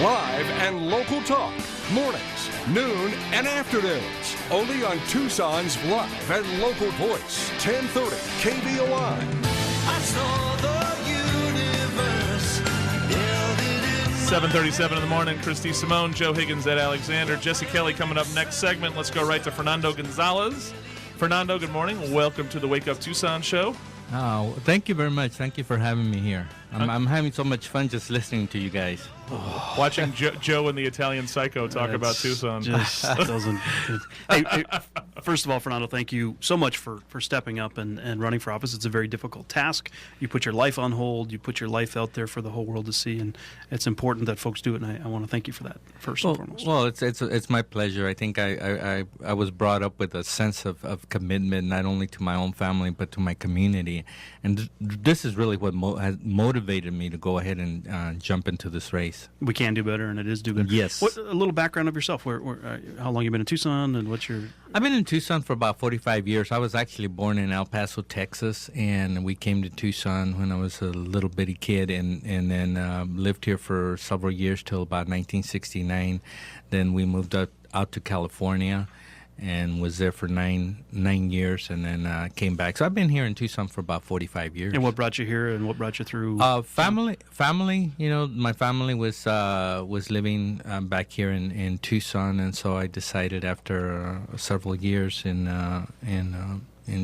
Live and local talk. Mornings, noon, and afternoons. Only on Tucson's live and local voice. 1030 KVOI. I saw the universe. 7:37 in the morning. Christy Simone, Joe Higgins, Ed Alexander, Jesse Kelly coming up next segment. Let's go right to Fernando Gonzales. Fernando, good morning. Welcome to the Wake Up Tucson show. Oh, thank you very much. Thank you for having me here. I'm having so much fun just listening to you guys. Watching Joe and the Italian Psycho talk about Tucson. Just doesn't. Hey, first of all, Fernando, thank you so much for stepping up and running for office. It's a very difficult task. You put your life on hold. You put your life out there for the whole world to see, and it's important that folks do it. And I want to thank you for that first and foremost. Well, it's my pleasure. I think I was brought up with a sense of commitment, not only to my own family but to my community, and this is really what has motivated me to go ahead and jump into this race. We can do better, and it is do better. Yes. A little background of yourself. How long you been in Tucson, and what's your? I've been in Tucson for about 45 years. I was actually born in El Paso, Texas, and we came to Tucson when I was a little bitty kid, and then lived here for several years till about 1969. Then we moved out to California, and was there for nine years, and then came back. So I've been here in Tucson for about 45 years. And what brought you here, and what brought you through? Family. You know, my family was living back here in Tucson, and so I decided after several years in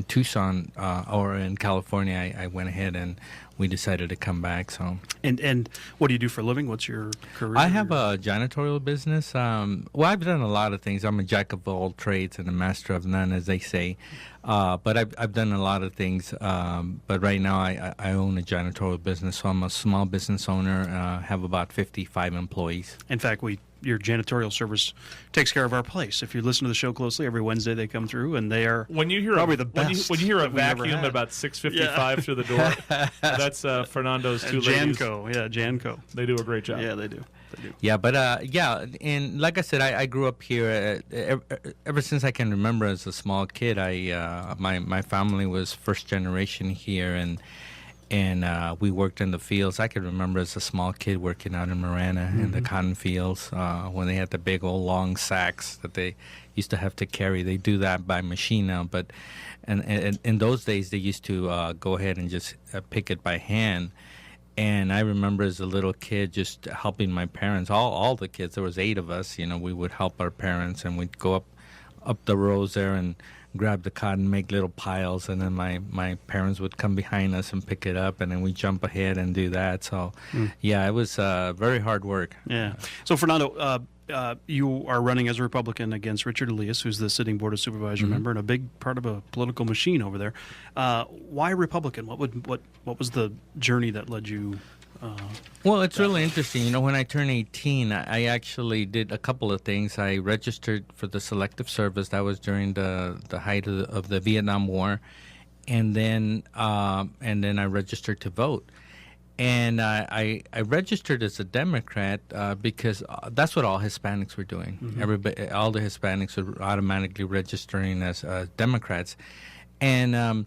Tucson or in California, I went ahead and we decided to come back. So and what do you do for a living? What's your career? I have a janitorial business. Well, I've done a lot of things. I'm a jack of all trades and a master of none, as they say. But I've done a lot of things. But right now I own a janitorial business, so I'm a small business owner. Have about 55 employees. In fact, your janitorial service takes care of our place. If you listen to the show closely, every Wednesday they come through, and they are probably the best. When you hear a that we've ever vacuum had. at about 6:55 through the door, that's Fernando's two ladies. Janco. They do a great job. Yeah, they do. Yeah, but and like I said, I grew up here ever since I can remember as a small kid. My family was first generation here, and we worked in the fields. I can remember as a small kid working out in Marana in the cotton fields when they had the big old long sacks that they used to have to carry. They do that by machine now, but and in those days they used to go ahead and just pick it by hand. And I remember as a little kid just helping my parents, all the kids, there was 8 of us, you know, we would help our parents, and we'd go up the rows there and grab the cotton, make little piles, and then my parents would come behind us and pick it up, and then we jump ahead and do that. So, yeah, it was very hard work. Yeah. So, Fernando, you are running as a Republican against Richard Elias, who's the sitting Board of Supervisor member and a big part of a political machine over there. Why Republican? What was the journey that led you? Well, it's really interesting. You know, when I turned 18, I actually did a couple of things. I registered for the Selective Service. That was during the height of the Vietnam War, and then I registered to vote. And I registered as a Democrat because that's what all Hispanics were doing. Everybody, all the Hispanics were automatically registering as Democrats. And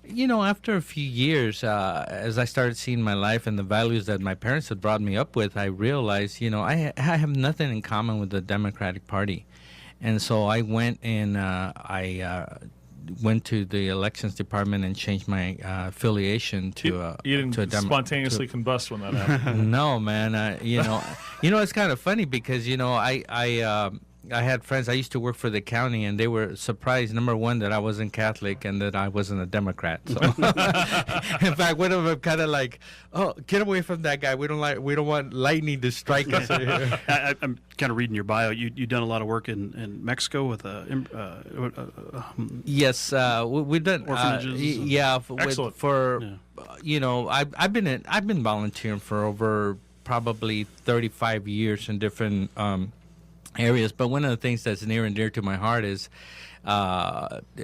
you know, after a few years, as I started seeing my life and the values that my parents had brought me up with, I realized, you know, I have nothing in common with the Democratic Party. And so I went and I went to the elections department and changed my affiliation to you didn't spontaneously combust when that happened. No, man. You know, it's kind of funny because, you know, I had friends. I used to work for the county, and they were surprised, number one, that I wasn't Catholic and that I wasn't a Democrat. So, in fact, one of them kind of like, "Oh, get away from that guy. We don't want lightning to strike us." I'm kind of reading your bio. You've done a lot of work in Mexico with yes, we've done orphanages. Excellent. You know, I've been volunteering for over probably 35 years in different areas, but one of the things that's near and dear to my heart is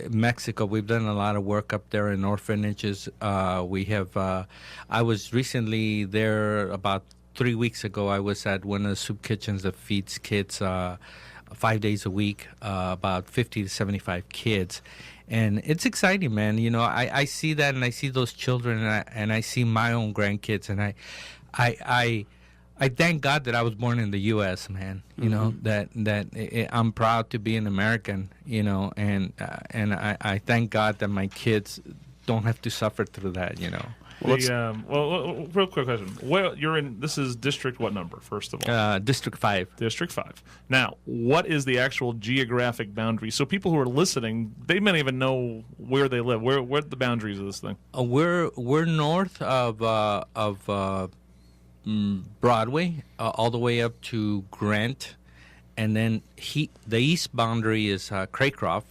Mexico. We've done a lot of work up there in orphanages. We have. I was recently there about 3 weeks ago. I was at one of the soup kitchens that feeds kids 5 days a week, about 50 to 75 kids. And it's exciting, man. You know, I see that, and I see those children, and I see my own grandkids, and I thank God that I was born in the U.S., man. You know, that I'm proud to be an American, and I thank God that my kids don't have to suffer through that, Real quick question. Well, you're in, this is District what number, first of all? District 5. District 5. Now, what is the actual geographic boundary? So people who are listening, they may not even know where they live. Where are the boundaries of this thing? We're north of Broadway, all the way up to Grant, and then the east boundary is Craycroft,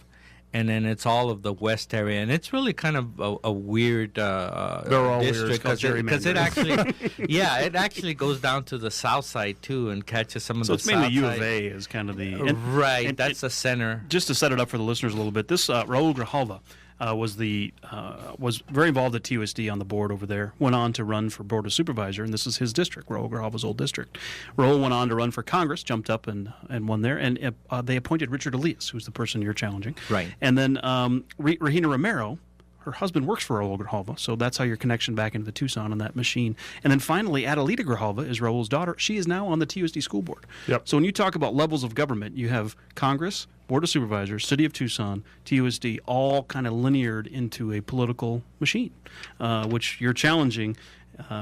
and then it's all of the west area, and it's really kind of a weird district because it actually, it actually goes down to the south side too and catches some of the south side. So it's mainly U of A is kind of the right. That's the center. Just to set it up for the listeners a little bit, this Raul Grijalva was very involved at TUSD on the board over there. Went on to run for board of supervisor, and this is his district, Raul Grijalva's old district. Raul went on to run for Congress, jumped up and won there, and they appointed Richard Elias, who's the person you're challenging. Right. And then Regina Romero, her husband works for Raul Grijalva, so that's how your connection back into the Tucson on that machine. And then finally, Adelita Grijalva is Raul's daughter. She is now on the TUSD school board. Yep. So when you talk about levels of government, you have Congress, Board of Supervisors, City of Tucson, TUSD, all kind of lineared into a political machine, which you're challenging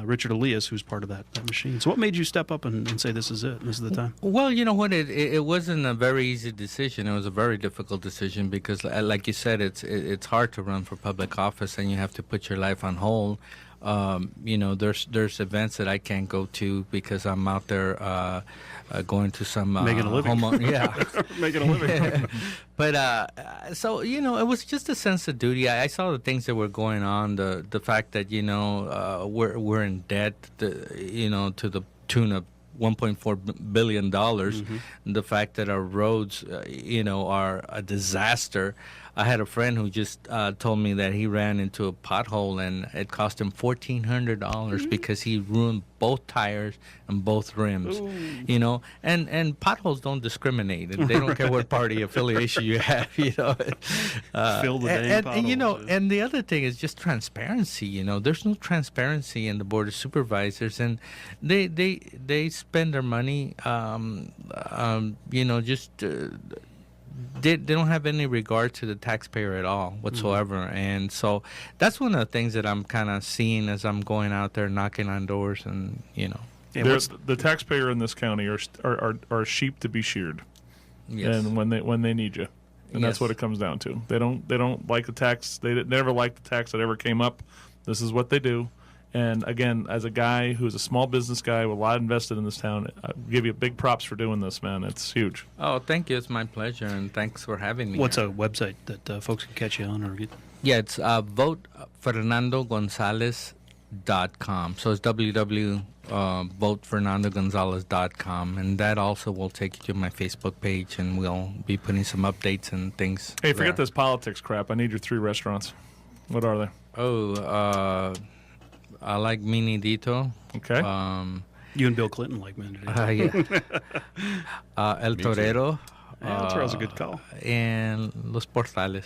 Richard Elias, who's part of that machine. So what made you step up and say this is it, this is the time? Well, you know what, it wasn't a very easy decision. It was a very difficult decision because, like you said, it's hard to run for public office and you have to put your life on hold. There's events that I can't go to because I'm out there going to some making a living. Making a living. But so it was just a sense of duty. I saw the things that were going on, the fact that we're in debt, to the tune of $1.4 billion. The fact that our roads, are a disaster. I had a friend who just told me that he ran into a pothole and it cost him $1,400 because he ruined both tires and both rims. And potholes don't discriminate. They don't care what party affiliation you have. Fill the dang potholes. And the other thing is just transparency. There's no transparency in the board of supervisors, and they spend their money. They don't have any regard to the taxpayer at all whatsoever. And so that's one of the things that I'm kind of seeing as I'm going out there knocking on doors and. The taxpayer in this county are sheep to be sheared. Yes. And when they need you. And that's what it comes down to. They don't like the tax. They never liked the tax that ever came up. This is what they do. And again, as a guy who's a small business guy with a lot invested in this town, I give you big props for doing this, man. It's huge. Oh, thank you. It's my pleasure, and thanks for having me. What's a website that folks can catch you on? It's votefernandogonzales.com. So it's www.votefernandogonzales.com, and that also will take you to my Facebook page, and we'll be putting some updates and things. Hey, forget this politics crap. I need your 3 restaurants. What are they? Oh, I like Mini Dito. Okay. You and Bill Clinton like Mini Dito. El Torero. El Torero's a good call. And Los Portales.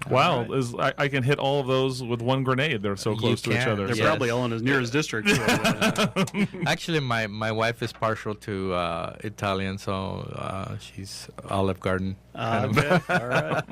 Wow, I can hit all of those with one grenade. They're so close to each other. They're probably all in his nearest district. Actually, my wife is partial to Italian, so she's Olive Garden. Okay. All right.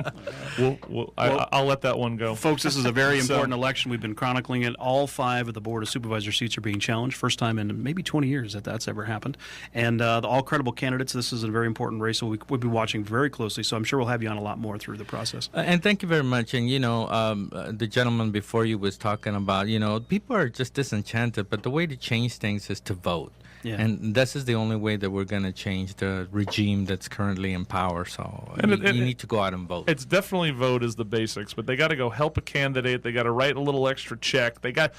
I'll let that one go. Folks, this is a very important election. We've been chronicling it. All 5 of the Board of Supervisor seats are being challenged. First time in maybe 20 years that's ever happened. And all credible candidates. This is a very important race, so we'll be watching very closely. So I'm sure we'll have you on a lot more through the process. And thank you very much. And, the gentleman before you was talking about, people are just disenchanted, but the way to change things is to vote. Yeah. And this is the only way that we're going to change the regime that's currently in power. So you need to go out and vote. It's definitely vote is the basics, but they got to go help a candidate. They got to write a little extra check. The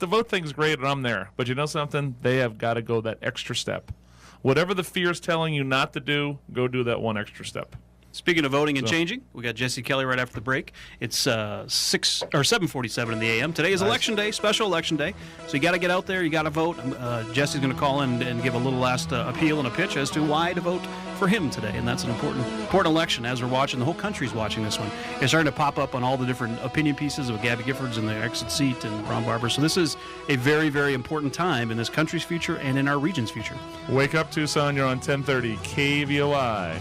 vote thing's great and I'm there, but you know something? They have got to go that extra step. Whatever the fear is telling you not to do, go do that one extra step. Speaking of voting and changing, we got Jesse Kelly right after the break. It's 7:47 in the a.m. Today is election day, special election day. So you got to get out there. You got to vote. Jesse's going to call in and give a little last appeal and a pitch as to why to vote for him today. And that's an important election as we're watching. The whole country's watching this one. It's starting to pop up on all the different opinion pieces of Gabby Giffords in the exit seat and Ron Barber. So this is a very, very important time in this country's future and in our region's future. Wake up, Tucson. You're on 1030 KVOI.